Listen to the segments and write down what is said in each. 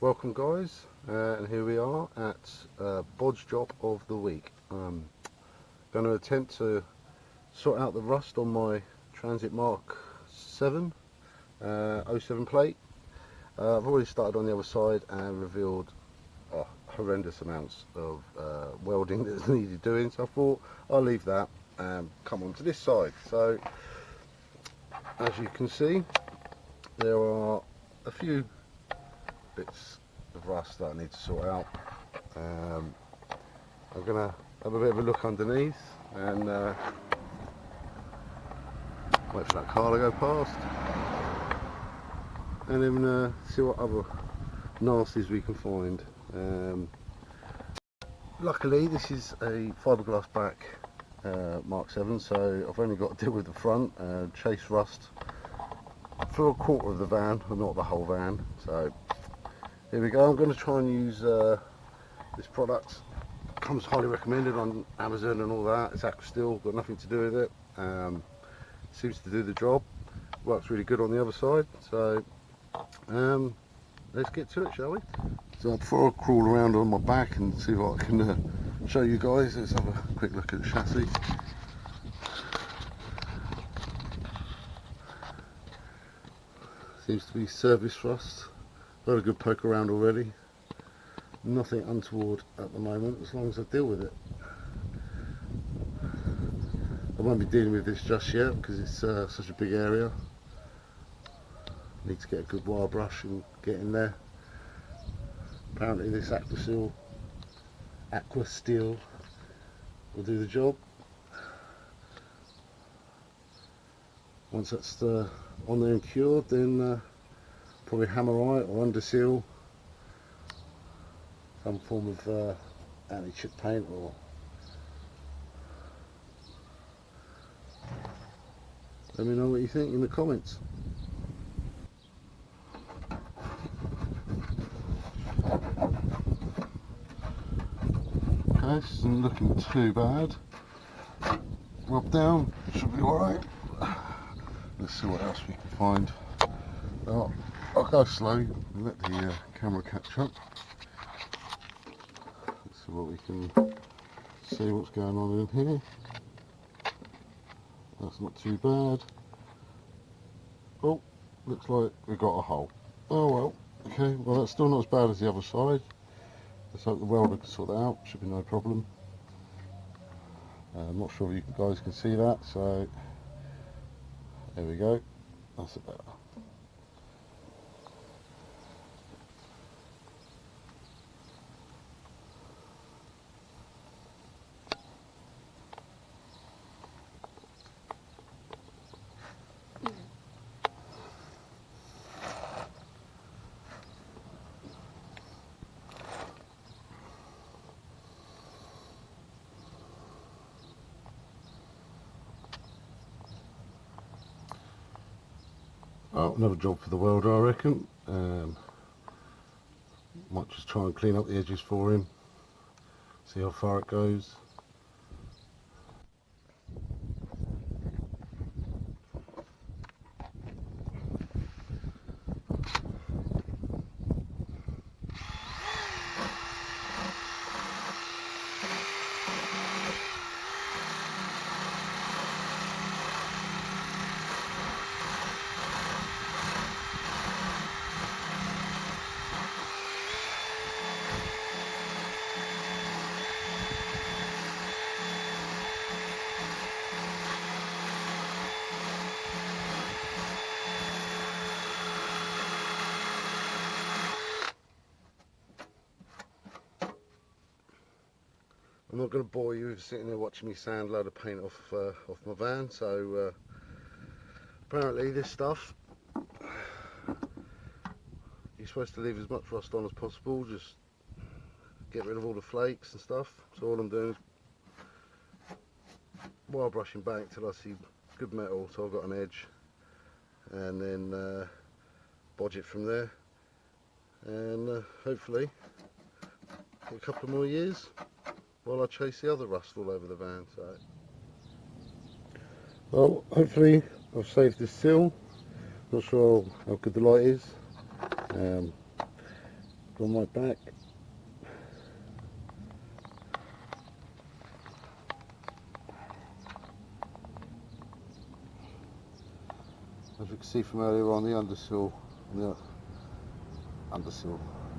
Welcome guys, and here we are at Bodge Job of the Week. I'm going to attempt to sort out the rust on my Transit MK7 07 plate. I've already started on the other side and revealed horrendous amounts of welding that's needed doing, so I thought I'll leave that and come on to this side. So as you can see, there are a few bits of rust that I need to sort out. I'm going to have a bit of a look underneath and wait for that car to go past, and then see what other nasties we can find. Luckily this is a fiberglass back Mark7, so I've only got to deal with the front and chase rust for a quarter of the van, and not the whole van. So here we go. I'm going to try and use this product. Comes highly recommended on Amazon and all that. It's Aqua Steel, got nothing to do with it. Seems to do the job. Works really good on the other side. So let's get to it, shall we? So before I crawl around on my back and see what I can show you guys, let's have a quick look at the chassis. Seems to be service rust. Got a good poke around already. Nothing untoward at the moment, as long as I deal with it. I won't be dealing with this just yet because it's such a big area. Need to get a good wire brush and get in there. Apparently this Aqua Steel will do the job. Once that's on there and cured, then probably hammerite or under seal, some form of anti-chip paint, or let me know what you think in the comments. Okay, this isn't looking too bad. Rub down, should be alright. Let's see what else we can find. I'll go slow and let the camera catch up. Let's see what we can see what's going on in here. That's not too bad. Oh, looks like we've got a hole. Oh well, okay, well that's still not as bad as the other side. Let's hope the welder can sort that out, should be no problem. I'm not sure if you guys can see that, so there we go, that's it better. Oh, another job for the welder, I reckon. Might just try and clean up the edges for him, see how far it goes. I'm not going to bore you with sitting there watching me sand a load of paint off my van. So apparently this stuff, you're supposed to leave as much rust on as possible, just get rid of all the flakes and stuff. So all I'm doing is wire brushing back till I see good metal, so I've got an edge, and then bodge it from there, and hopefully a couple of more years while I chase the other rust all over the van. So, well, hopefully I've saved this seal. Not sure how good the light is. Gone right back. As you can see from earlier on, the undersill,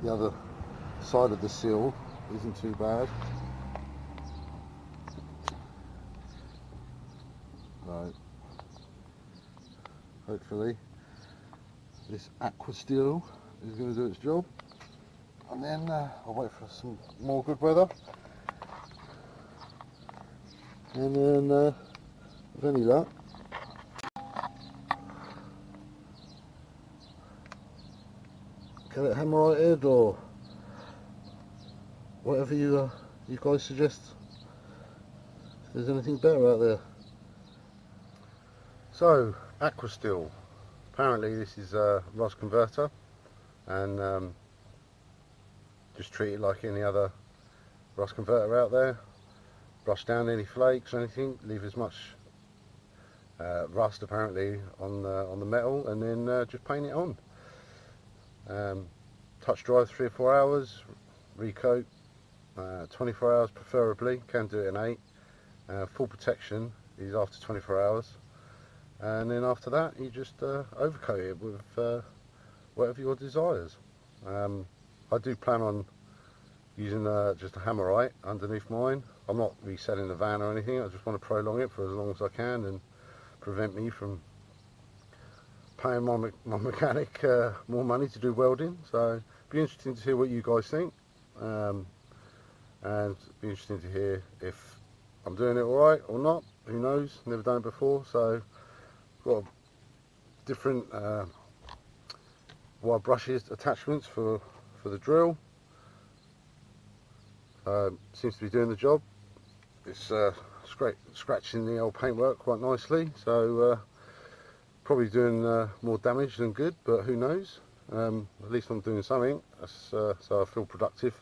the other side of the sill isn't too bad. So hopefully this Aqua Steel is going to do its job, and then I'll wait for some more good weather, and then with any luck, get it hammerite or whatever you guys suggest, if there's anything better out there. So, Aqua Steel. Apparently this is a rust converter, and just treat it like any other rust converter out there. Brush down any flakes or anything, leave as much rust apparently on the metal, and then just paint it on. Touch dry 3 or 4 hours, recoat 24 hours preferably, can do it in 8. Full protection is after 24 hours, and then after that you just overcoat it with whatever your desires. I do plan on using just a hammerite underneath mine. I'm not reselling the van or anything, I just want to prolong it for as long as I can and prevent me from paying my mechanic more money to do welding. So be interesting to hear what you guys think, and be interesting to hear if I'm doing it alright or not. Who knows, never done it before. So got different wire brushes attachments for the drill. Seems to be doing the job. It's scratching the old paintwork quite nicely, so probably doing more damage than good, but who knows. At least I'm doing something, so I feel productive.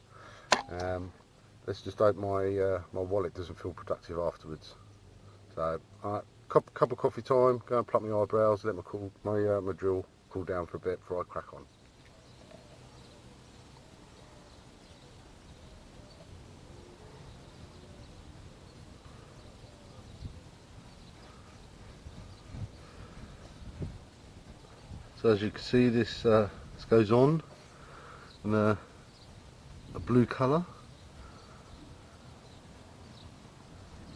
Let's just hope my wallet doesn't feel productive afterwards. So cup of coffee time, go and pluck my eyebrows, let my drill cool down for a bit before I crack on. So as you can see, this goes on in a blue colour.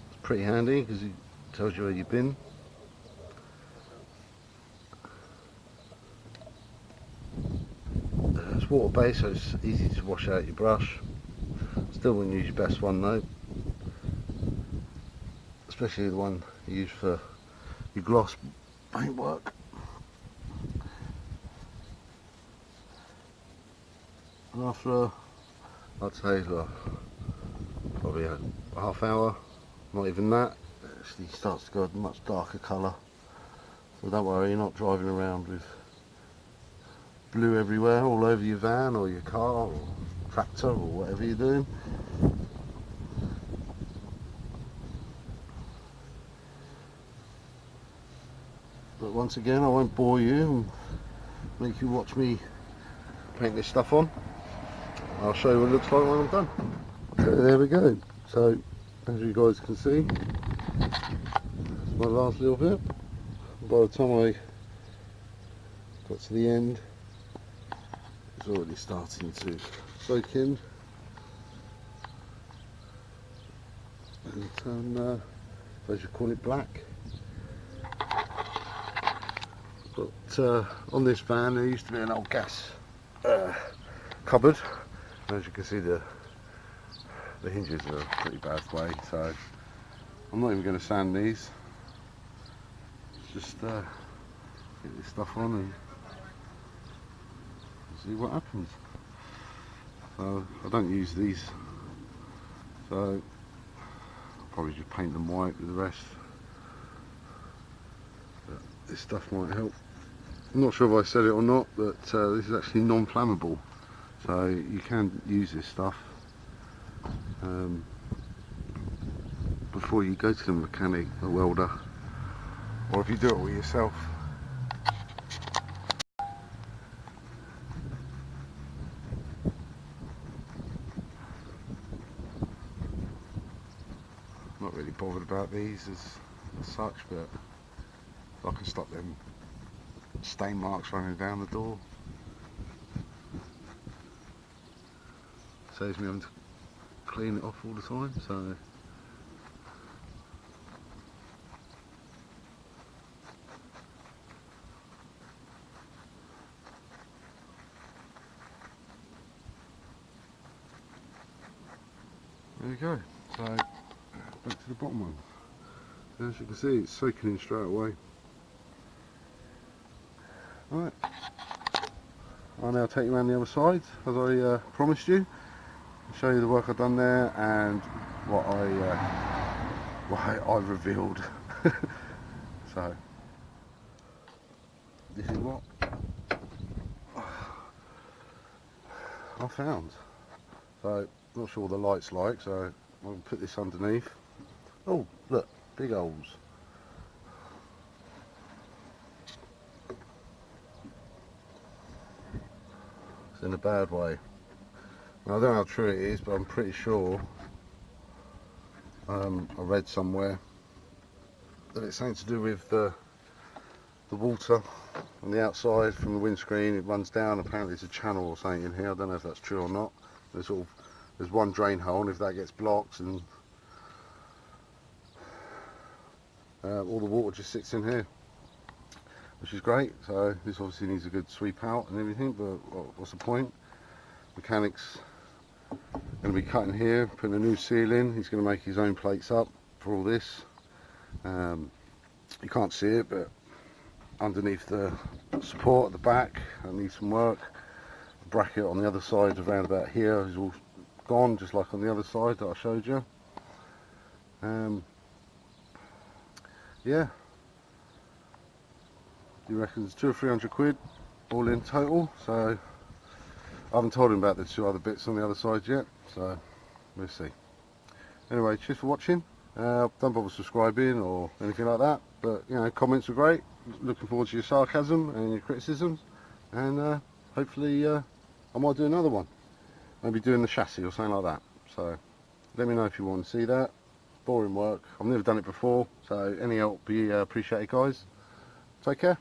It's pretty handy because it tells you where you've been. It's water based, so it's easy to wash out your brush. Still wouldn't use your best one though, especially the one you use for your gloss paintwork. And after, I'd say probably a half hour, not even that, it actually starts to go a much darker colour. So don't worry, you're not driving around with blue everywhere, all over your van or your car or tractor or whatever you're doing. But once again, I won't bore you and make you watch me paint this stuff on. I'll show you what it looks like when I'm done. So there we go. So as you guys can see, that's my last little bit. By the time I got to the end, it's already starting to soak in and turn, as you call it, black. But on this van there used to be an old gas cupboard. As you can see, the hinges are a pretty bad way, so I'm not even going to sand these. Just get this stuff on and see what happens. So I don't use these, so I'll probably just paint them white with the rest. But this stuff might help. I'm not sure if I said it or not, but this is actually non-flammable. So you can use this stuff before you go to the mechanic, the welder, or if you do it all yourself. Not really bothered about these as such, but if I can stop them stain marks running down the door, saves me having to clean it off all the time. So there we go. So back to the bottom one. As you can see, it's soaking in straight away. Right, I'll now take you around the other side as I promised you. I'll show you the work I've done there and what I revealed. So this is what I found. So not sure what the light's like, so I'll put this underneath. Oh look, big holes. It's in a bad way. Now, I don't know how true it is, but I'm pretty sure I read somewhere that it's something to do with the water on the outside from the windscreen. It runs down. Apparently there's a channel or something in here. I don't know if that's true or not. There's one drain hole, and if that gets blocked, and all the water just sits in here, which is great. So this obviously needs a good sweep out and everything, but what's the point? Mechanics going to be cutting here, putting a new seal in. He's going to make his own plates up for all this. You can't see it, but underneath the support at the back, that needs some work. The bracket on the other side around about here is all gone, just like on the other side that I showed you. Yeah, you reckon it's 200 or 300 quid all in total. So I haven't told him about the two other bits on the other side yet, so we'll see. Anyway, cheers for watching. Don't bother subscribing or anything like that, but you know, comments are great. Looking forward to your sarcasm and your criticisms, and hopefully I might do another one, maybe doing the chassis or something like that. So let me know if you want to see that. Boring work, I've never done it before, so any help be appreciated, guys. Take care.